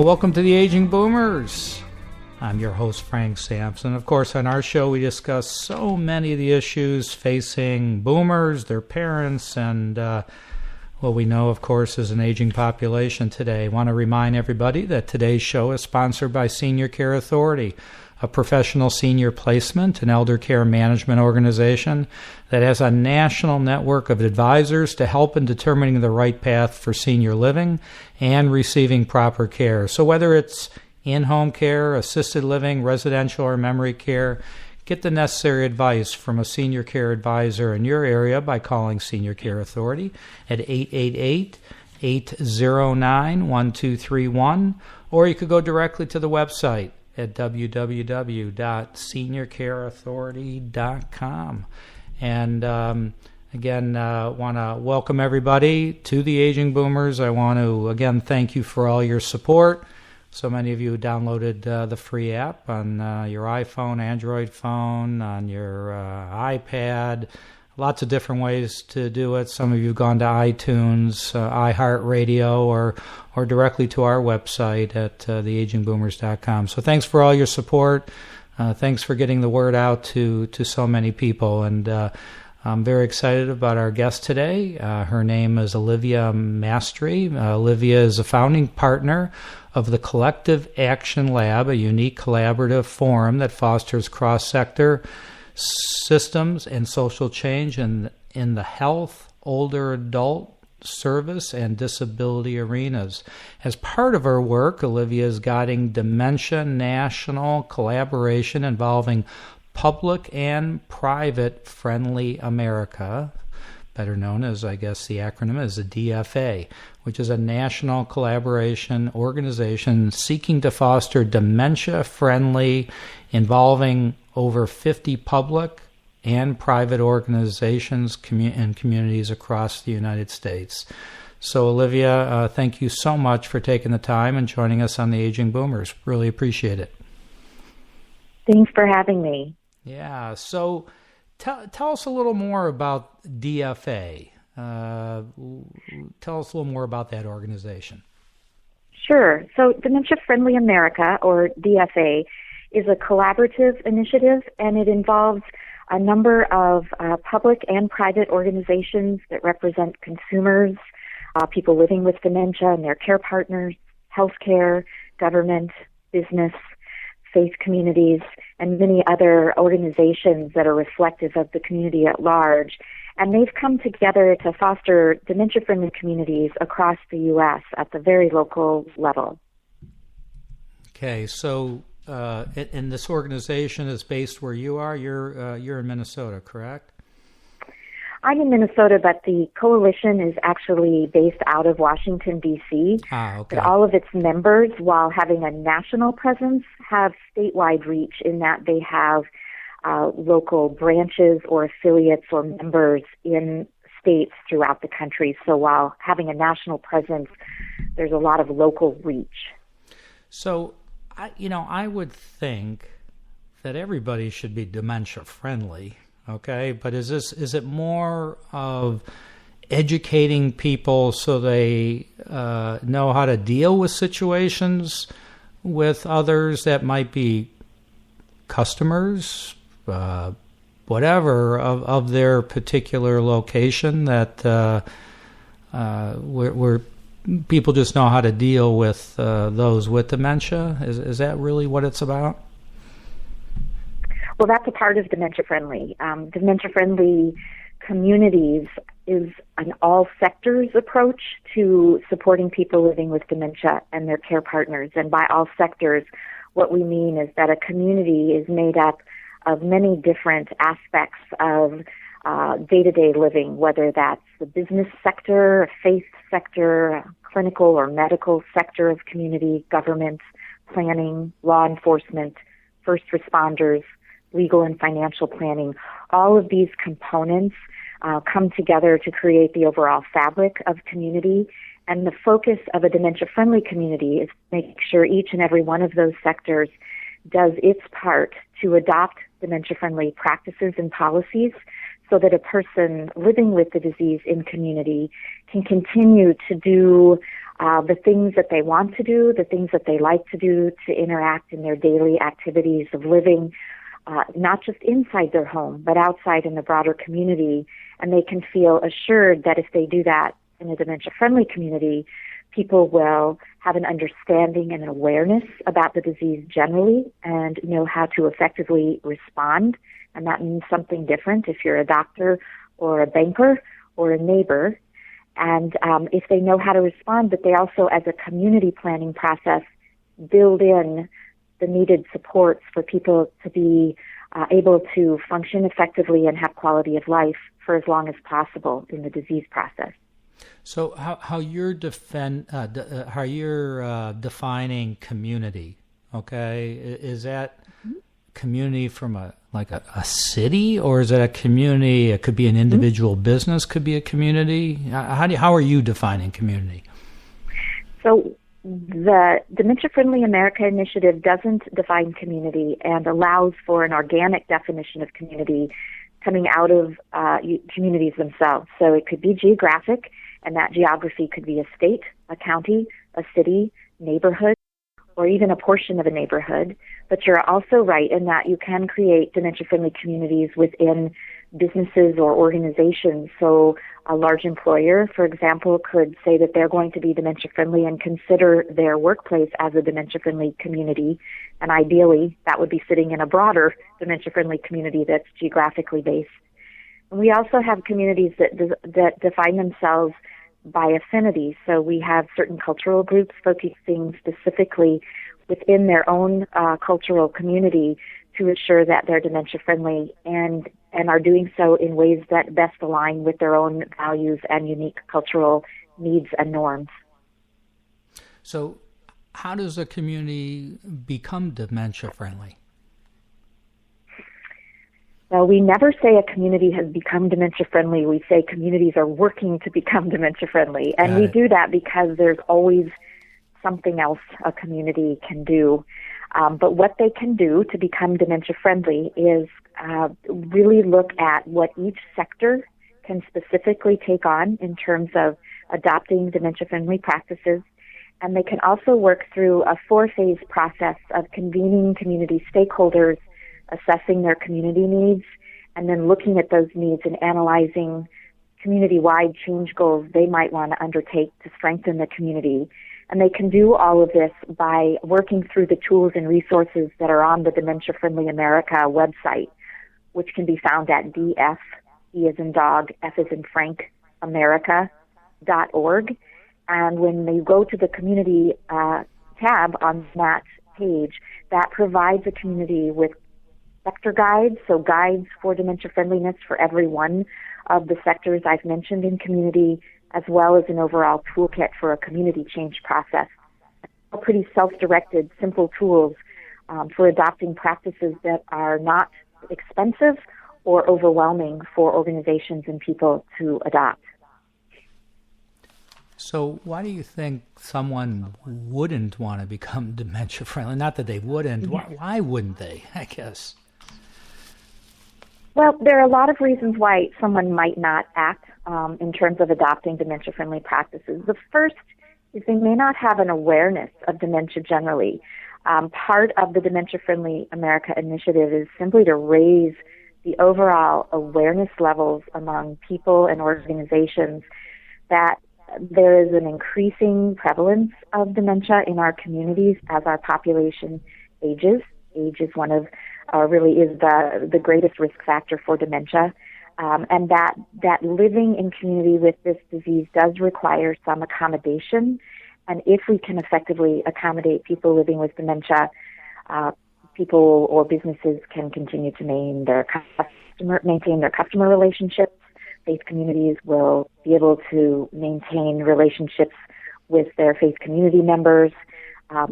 Well, welcome to the Aging Boomers. I'm your host, Frank Sampson. Of course, on our show, we discuss so many of the issues facing boomers, their parents, and what we know, of course, is an aging population today. I want to remind everybody that today's show is sponsored by Senior Care Authority, a professional senior placement and elder care management organization that has a national network of advisors to help in determining the right path for senior living and receiving proper care. So whether it's in-home care, assisted living, residential, or memory care, get the necessary advice from a senior care advisor in your area by calling Senior Care Authority at 888-809-1231, or you could go directly to the website at www.seniorcareauthority.com. And again, want to welcome everybody to the Aging Boomers. I want to, again, thank you for all your support. So many of you downloaded the free app on your iPhone, Android phone, on your iPad. Lots of different ways to do it. Some of you have gone to iTunes, iHeartRadio, or directly to our website at theagingboomers.com. So thanks for all your support. Thanks for getting the word out to so many people. And I'm very excited about our guest today. Her name is Olivia Mastry. Olivia is a founding partner of the Collective Action Lab, a unique collaborative forum that fosters cross-sector systems and social change in the health, older adult service, and disability arenas. As part of her work, Olivia is guiding Dementia National collaboration involving public and private friendly America, better known as, I guess the acronym is the DFA, which is a national collaboration organization seeking to foster dementia-friendly, involving over 50 public and private organizations and communities across the United States. So, Olivia, thank you so much for taking the time and joining us on the Aging Boomers. Really appreciate it. Thanks for having me. Yeah, so tell us a little more about DFA. Tell us a little more about that organization. Sure. So Dementia-Friendly America, or DFA, is a collaborative initiative, and it involves a number of public and private organizations that represent consumers, people living with dementia and their care partners, healthcare, government, business, faith communities, and many other organizations that are reflective of the community at large. And they've come together to foster dementia-friendly communities across the U.S. at the very local level. Okay, so and this organization is based where you are. You're in Minnesota, correct? I'm in Minnesota, but the coalition is actually based out of Washington, D.C. Okay. But all of its members, while having a national presence, have statewide reach in that they have local branches or affiliates or members in states throughout the country. So while having a national presence, there's a lot of local reach. So, I would think that everybody should be dementia-friendly. Okay, but is it more of educating people so they know how to deal with situations with others that might be customers, whatever, of their particular location, that where people just know how to deal with those with dementia? Is that really what it's about? Well, that's a part of dementia-friendly. Dementia-friendly communities is an all-sectors approach to supporting people living with dementia and their care partners. And by all sectors, what we mean is that a community is made up of many different aspects of day-to-day living, whether that's the business sector, a faith sector, a clinical or medical sector of community, government, planning, law enforcement, first responders, legal and financial planning. All of these components come together to create the overall fabric of community. And the focus of a dementia-friendly community is making sure each and every one of those sectors does its part to adopt dementia-friendly practices and policies so that a person living with the disease in community can continue to do the things that they want to do, the things that they like to do to interact in their daily activities of living, not just inside their home, but outside in the broader community. And they can feel assured that if they do that in a dementia-friendly community, people will have an understanding and an awareness about the disease generally and know how to effectively respond. And that means something different if you're a doctor or a banker or a neighbor. And if they know how to respond, but they also, as a community planning process, build in the needed supports for people to be able to function effectively and have quality of life for as long as possible in the disease process. So how you're defining community, okay? Is that community from a city, or is that a community? It could be an individual business, could be a community. How are you defining community? So the Dementia-Friendly America Initiative doesn't define community and allows for an organic definition of community coming out of communities themselves. So it could be geographic, and that geography could be a state, a county, a city, neighborhood, or even a portion of a neighborhood. But you're also right in that you can create dementia-friendly communities within businesses or organizations. So a large employer, for example, could say that they're going to be dementia-friendly and consider their workplace as a dementia-friendly community. And ideally, that would be sitting in a broader dementia-friendly community that's geographically based. And we also have communities that define themselves by affinity. So we have certain cultural groups focusing specifically within their own cultural community to ensure that they're dementia-friendly and are doing so in ways that best align with their own values and unique cultural needs and norms. So how does a community become dementia-friendly? Well, we never say a community has become dementia-friendly. We say communities are working to become dementia-friendly. And we do that because there's always something else a community can do. But what they can do to become dementia-friendly is really look at what each sector can specifically take on in terms of adopting dementia-friendly practices. And they can also work through a 4-phase process of convening community stakeholders, assessing their community needs, and then looking at those needs and analyzing community-wide change goals they might want to undertake to strengthen the community. And they can do all of this by working through the tools and resources that are on the Dementia-Friendly America website, which can be found at DF, E as in dog, F as in Frank, America.org. And when they go to the community tab on that page, that provides a community with sector guides, so guides for dementia friendliness for every one of the sectors I've mentioned in community, as well as an overall toolkit for a community change process. Pretty self-directed, simple tools for adopting practices that are not expensive or overwhelming for organizations and people to adopt. So why do you think someone wouldn't want to become dementia friendly? Not that they wouldn't. Why wouldn't they, I guess? Well, there are a lot of reasons why someone might not act in terms of adopting dementia-friendly practices. The first is they may not have an awareness of dementia generally. Part of the Dementia-Friendly America initiative is simply to raise the overall awareness levels among people and organizations that there is an increasing prevalence of dementia in our communities as our population ages. Age is one of really is the greatest risk factor for dementia, and that living in community with this disease does require some accommodation. And if we can effectively accommodate people living with dementia, people or businesses can continue to maintain their customer relationships. Faith communities will be able to maintain relationships with their faith community members.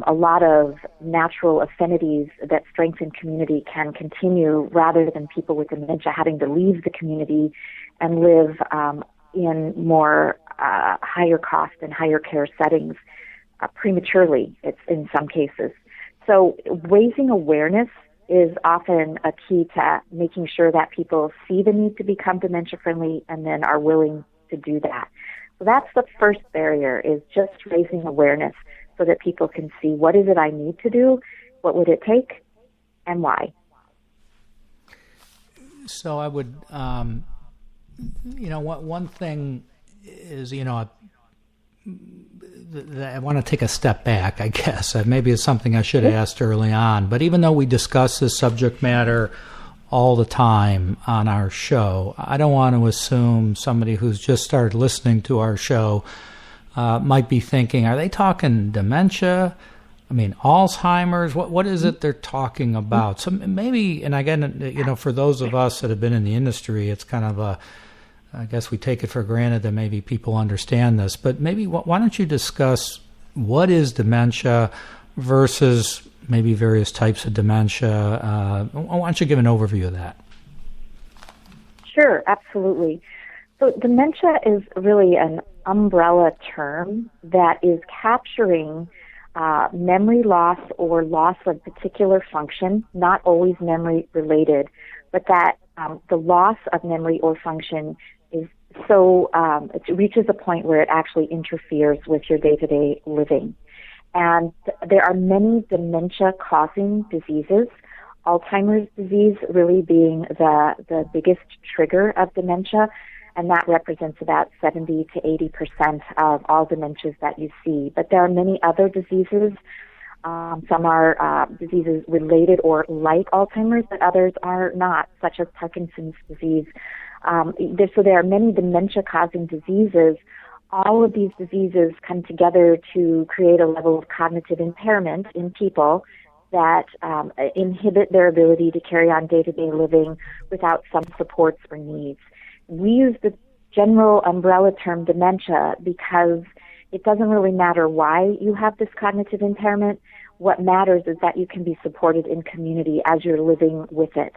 A lot of natural affinities that strengthen community can continue rather than people with dementia having to leave the community and live in more higher cost and higher care settings prematurely, it's in some cases. So raising awareness is often a key to making sure that people see the need to become dementia friendly and then are willing to do that. So that's the first barrier, is just raising awareness so that people can see, what is it I need to do, what would it take, and why. So I would, one thing is, I want to take a step back, I guess. Maybe it's something I should have asked early on. But even though we discuss this subject matter all the time on our show, I don't want to assume somebody who's just started listening to our show might be thinking, are they talking dementia? I mean, Alzheimer's? What is it they're talking about? So maybe, and again, for those of us that have been in the industry, it's kind of I guess we take it for granted that maybe people understand this, but maybe why don't you discuss what is dementia versus maybe various types of dementia? Why don't you give an overview of that? Sure, absolutely. So dementia is really an umbrella term that is capturing memory loss or loss of particular function, not always memory related, but that the loss of memory or function is so, it reaches a point where it actually interferes with your day-to-day living. And there are many dementia-causing diseases, Alzheimer's disease really being the biggest trigger of dementia, and that represents about 70 to 80% of all dementias that you see. But there are many other diseases. Some are diseases related or like Alzheimer's, but others are not, such as Parkinson's disease. So there are many dementia-causing diseases. All of these diseases come together to create a level of cognitive impairment in people that inhibit their ability to carry on day-to-day living without some supports or needs. We use the general umbrella term dementia because it doesn't really matter why you have this cognitive impairment. What matters is that you can be supported in community as you're living with it.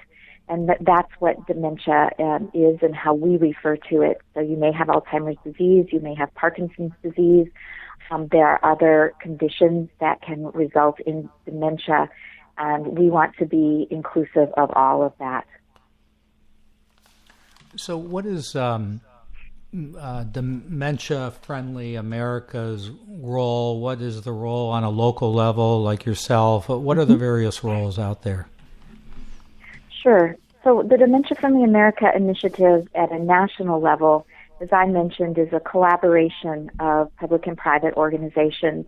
And that's what dementia is and how we refer to it. So you may have Alzheimer's disease, you may have Parkinson's disease. There are other conditions that can result in dementia, and we want to be inclusive of all of that. So what is Dementia-Friendly America's role? What is the role on a local level like yourself? What are the various roles out there? Sure. So the Dementia-Friendly America initiative at a national level, as I mentioned, is a collaboration of public and private organizations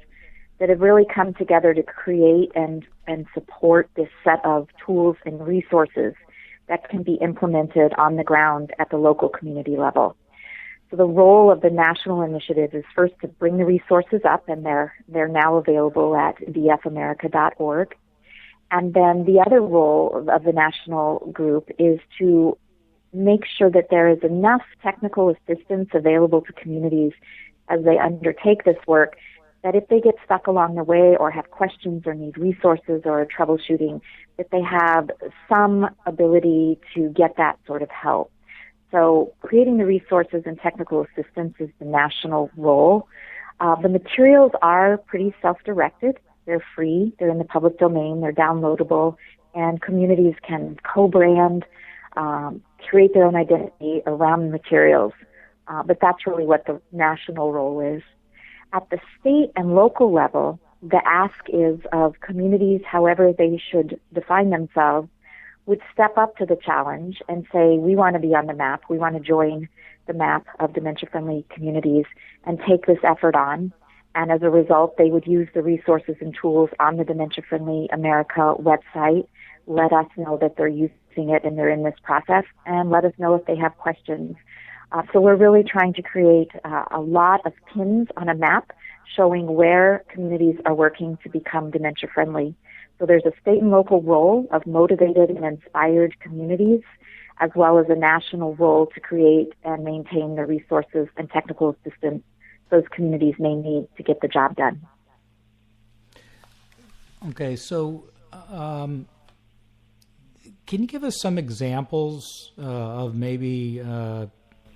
that have really come together to create and support this set of tools and resources that can be implemented on the ground at the local community level. So the role of the national initiative is first to bring the resources up, and they're now available at dfamerica.org. And then the other role of the national group is to make sure that there is enough technical assistance available to communities as they undertake this work, that if they get stuck along the way or have questions or need resources or troubleshooting, that they have some ability to get that sort of help. So creating the resources and technical assistance is the national role. The materials are pretty self-directed. They're free. They're in the public domain. They're downloadable. And communities can co-brand, create their own identity around the materials. But that's really what the national role is. At the state and local level, the ask is of communities, however they should define themselves, would step up to the challenge and say, we want to be on the map. We want to join the map of dementia-friendly communities and take this effort on. And as a result, they would use the resources and tools on the Dementia-Friendly America website, let us know that they're using it and they're in this process, and let us know if they have questions. So we're really trying to create a lot of pins on a map showing where communities are working to become dementia-friendly. So there's a state and local role of motivated and inspired communities, as well as a national role to create and maintain the resources and technical assistance those communities may need to get the job done. Okay, so can you give us some examples of maybe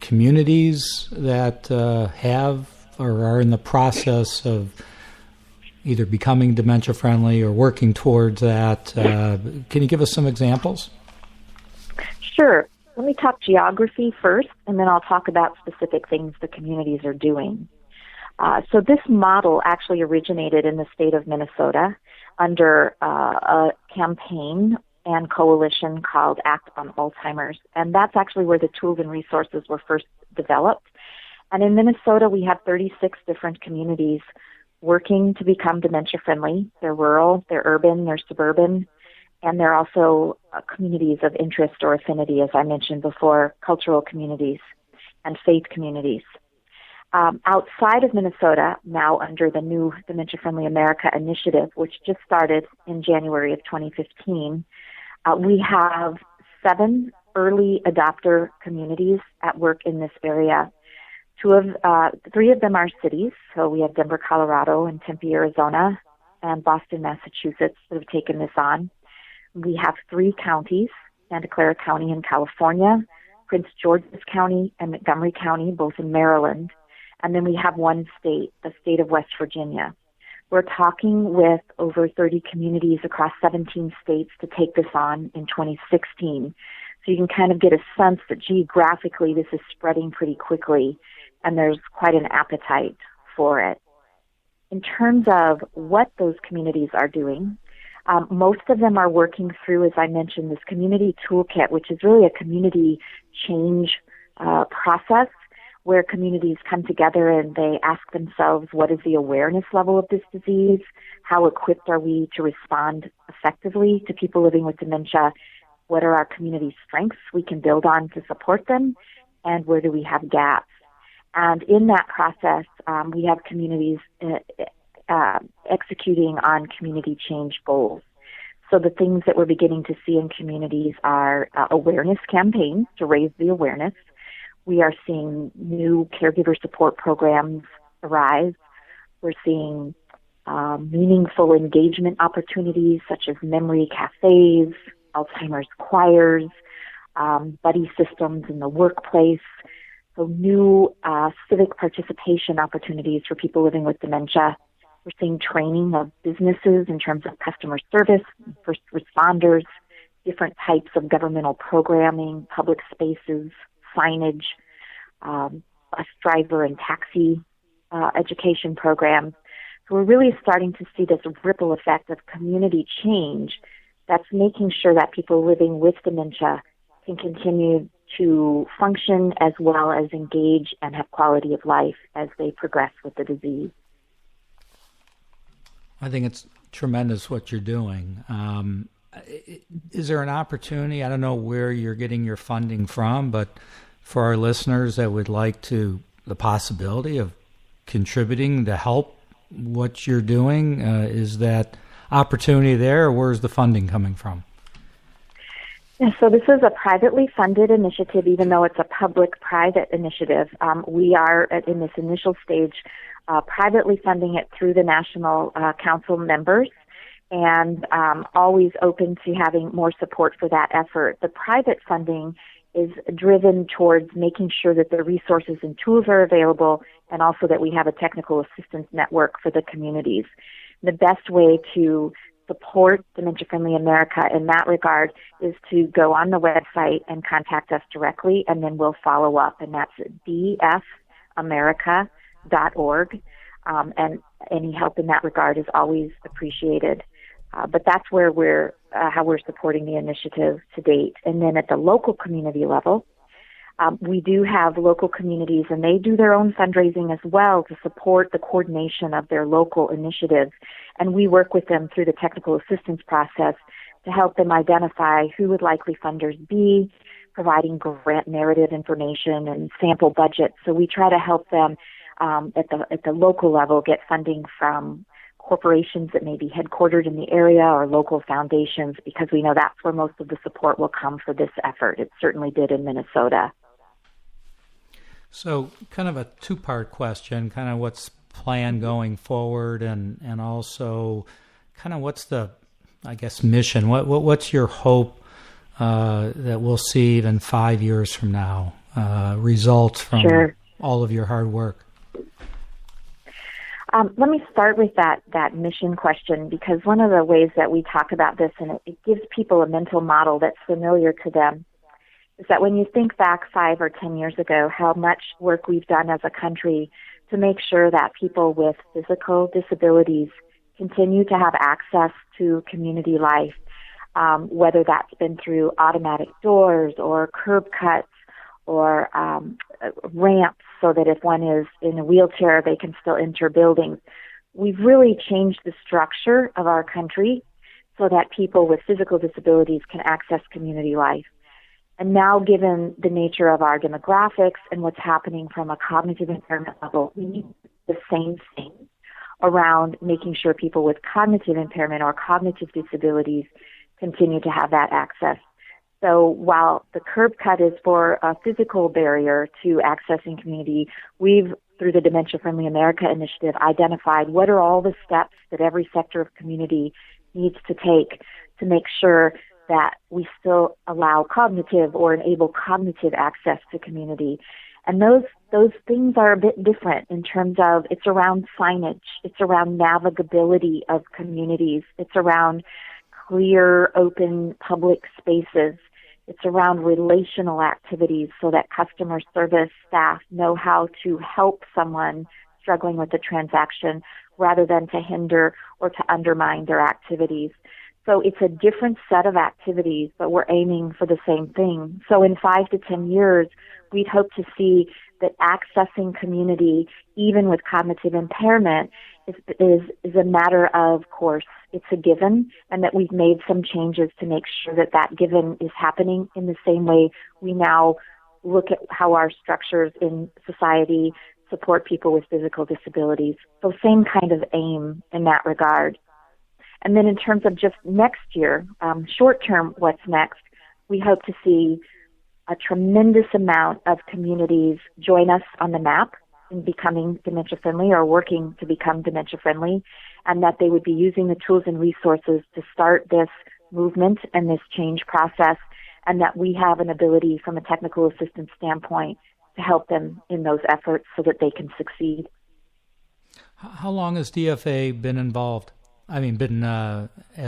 communities that have or are in the process of either becoming dementia-friendly or working towards that? Can you give us some examples? Sure. Let me talk geography first, and then I'll talk about specific things the communities are doing. So this model actually originated in the state of Minnesota under a campaign and coalition called Act on Alzheimer's. And that's actually where the tools and resources were first developed. And in Minnesota, we have 36 different communities working to become dementia-friendly. They're rural, they're urban, they're suburban, and they're also communities of interest or affinity, as I mentioned before, cultural communities and faith communities. Outside of Minnesota, now under the new Dementia-Friendly America initiative, which just started in January of 2015, we have 7 early adopter communities at work in this area. 3 of them are cities, so we have Denver, Colorado, and Tempe, Arizona, and Boston, Massachusetts that have taken this on. We have 3 counties, Santa Clara County in California, Prince George's County, and Montgomery County, both in Maryland. And then we have 1 state, the state of West Virginia. We're talking with over 30 communities across 17 states to take this on in 2016. So you can kind of get a sense that geographically this is spreading pretty quickly, and there's quite an appetite for it. In terms of what those communities are doing, most of them are working through, as I mentioned, this community toolkit, which is really a community change process where communities come together and they ask themselves, what is the awareness level of this disease? How equipped are we to respond effectively to people living with dementia? What are our community strengths we can build on to support them? And where do we have gaps? And in that process, we have communities executing on community change goals. So the things that we're beginning to see in communities are awareness campaigns to raise the awareness. We are seeing new caregiver support programs arise. We're seeing meaningful engagement opportunities such as memory cafes, Alzheimer's choirs, buddy systems in the workplace. So new civic participation opportunities for people living with dementia. We're seeing training of businesses in terms of customer service, first responders, different types of governmental programming, public spaces, signage, bus driver and taxi education programs. So we're really starting to see this ripple effect of community change that's making sure that people living with dementia can continue to function as well as engage and have quality of life as they progress with the disease. I think it's tremendous what you're doing. Is there an opportunity? I don't know where you're getting your funding from, but for our listeners that would like the possibility of contributing to help what you're doing, is that opportunity there, or where's the funding coming from? Yeah, so this is a privately funded initiative, even though it's a public-private initiative. We are, in this initial stage, privately funding it through the National Council members, and always open to having more support for that effort. The private funding is driven towards making sure that the resources and tools are available, and also that we have a technical assistance network for the communities. The best way to support Dementia-Friendly America in that regard is to go on the website and contact us directly, and then we'll follow up, and that's dfamerica.org, and any help in that regard is always appreciated. But that's where how we're supporting the initiative to date. And then at the local community level, we do have local communities, and they do their own fundraising as well to support the coordination of their local initiatives. And we work with them through the technical assistance process to help them identify who would likely funders be, providing grant narrative information and sample budgets. So we try to help them at the local level get funding from corporations that may be headquartered in the area or local foundations, because we know that's where most of the support will come for this effort. It certainly did in Minnesota. So kind of a two-part question, kind of what's planned going forward, and also kind of what's the, I guess, mission? What's your hope that we'll see even 5 years from now, results from all of your hard work? Let me start with that mission question, because one of the ways that we talk about this, and it gives people a mental model that's familiar to them, is that when you think back 5 or 10 years ago, how much work we've done as a country to make sure that people with physical disabilities continue to have access to community life, whether that's been through automatic doors or curb cuts or ramps so that if one is in a wheelchair, they can still enter buildings. We've really changed the structure of our country so that people with physical disabilities can access community life. And now, given the nature of our demographics and what's happening from a cognitive impairment level, we need the same thing around making sure people with cognitive impairment or cognitive disabilities continue to have that access. So while the curb cut is for a physical barrier to accessing community, we've, through the Dementia-Friendly America initiative, identified what are all the steps that every sector of community needs to take to make sure that we still allow cognitive or enable cognitive access to community. And those things are a bit different in terms of it's around signage, it's around navigability of communities, it's around clear, open public spaces, it's around relational activities so that customer service staff know how to help someone struggling with a transaction rather than to hinder or to undermine their activities. So it's a different set of activities, but we're aiming for the same thing. So in 5 to 10 years, we'd hope to see that accessing community, even with cognitive impairment, is a matter of course. It's a given, and that we've made some changes to make sure that that given is happening in the same way we now look at how our structures in society support people with physical disabilities. So same kind of aim in that regard. And then in terms of just next year, short term, what's next, we hope to see a tremendous amount of communities join us on the map in becoming dementia-friendly or working to become dementia-friendly, and that they would be using the tools and resources to start this movement and this change process, and that we have an ability from a technical assistance standpoint to help them in those efforts so that they can succeed. How long has DFA been involved? As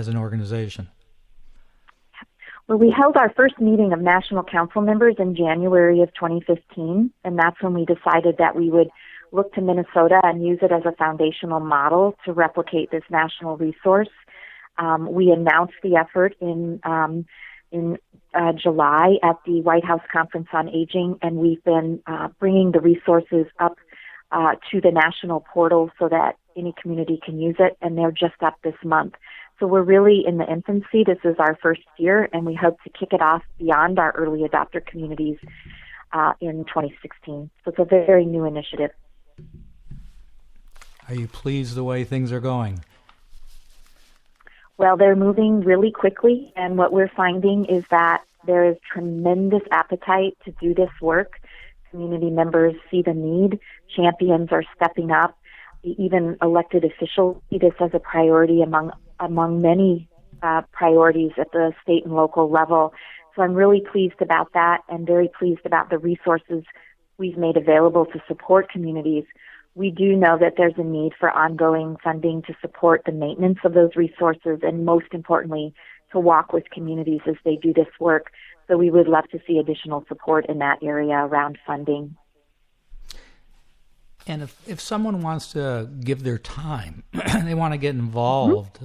an organization? Well, we held our first meeting of National Council members in January of 2015, and that's when we decided that we would look to Minnesota and use it as a foundational model to replicate this national resource. We announced the effort in July at the White House Conference on Aging, and we've been bringing the resources up to the national portal so that any community can use it, and they're just up this month. So we're really in the infancy. This is our first year, and we hope to kick it off beyond our early adopter communities in 2016. So it's a very new initiative. Are you pleased the way things are going? Well, they're moving really quickly, and what we're finding is that there is tremendous appetite to do this work. Community members see the need. Champions are stepping up. Even elected officials see this as a priority among many priorities at the state and local level. So I'm really pleased about that and very pleased about the resources we've made available to support communities. We do know that there's a need for ongoing funding to support the maintenance of those resources and, most importantly, to walk with communities as they do this work. So we would love to see additional support in that area around funding. And if someone wants to give their time, they want to get involved,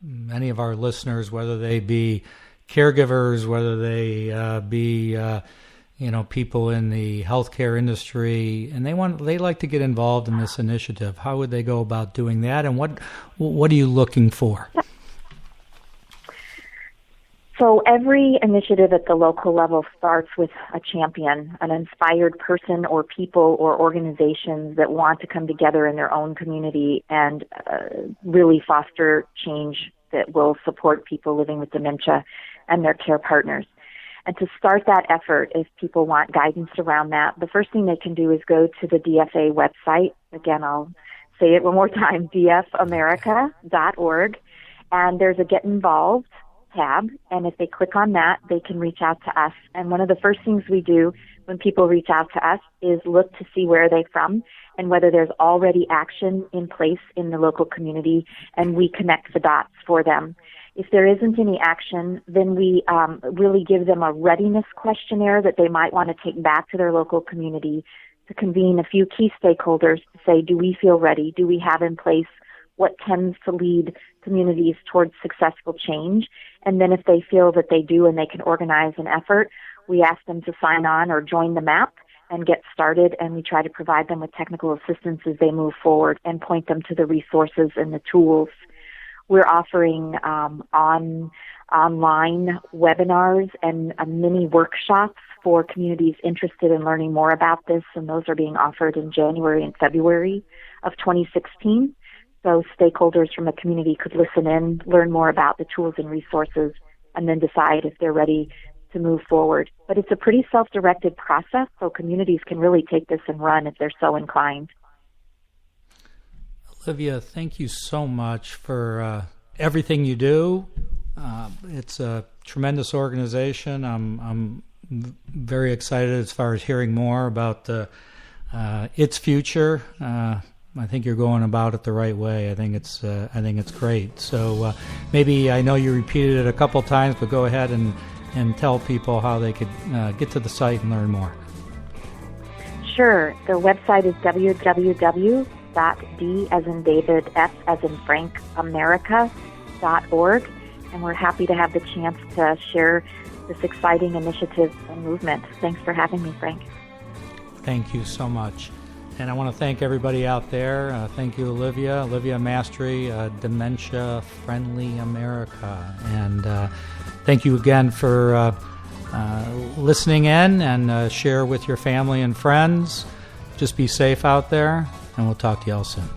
many of our listeners, whether they be caregivers, whether they be people in the healthcare industry, and they like to get involved in this initiative, how would they go about doing that, and what are you looking for? So every initiative at the local level starts with a champion, an inspired person or people or organizations that want to come together in their own community and really foster change that will support people living with dementia and their care partners. And to start that effort, if people want guidance around that, the first thing they can do is go to the DFA website. Again, I'll say it one more time, dfamerica.org. And there's a Get Involved tab, and if they click on that, they can reach out to us. And one of the first things we do when people reach out to us is look to see where they're from and whether there's already action in place in the local community, and we connect the dots for them. If there isn't any action, then we really give them a readiness questionnaire that they might want to take back to their local community to convene a few key stakeholders to say, do we feel ready? Do we have in place what tends to lead communities towards successful change? And then if they feel that they do and they can organize an effort, we ask them to sign on or join the MAP and get started, and we try to provide them with technical assistance as they move forward and point them to the resources and the tools. We're offering online webinars and mini workshops for communities interested in learning more about this, and those are being offered in January and February of 2016. So stakeholders from the community could listen in, learn more about the tools and resources, and then decide if they're ready to move forward. But it's a pretty self-directed process, so communities can really take this and run if they're so inclined. Olivia, thank you so much for everything you do. It's a tremendous organization. I'm very excited as far as hearing more about its future. I think you're going about it the right way. I think it's great. So maybe, I know you repeated it a couple times, but go ahead and tell people how they could get to the site and learn more. Sure. The website is www.D as in David, F as in Frank, America.org, and we're happy to have the chance to share this exciting initiative and movement. Thanks for having me, Frank. Thank you so much. And I want to thank everybody out there. Thank you, Olivia Mastry, Dementia-Friendly America. And thank you again for listening in, and share with your family and friends. Just be safe out there, and we'll talk to you all soon.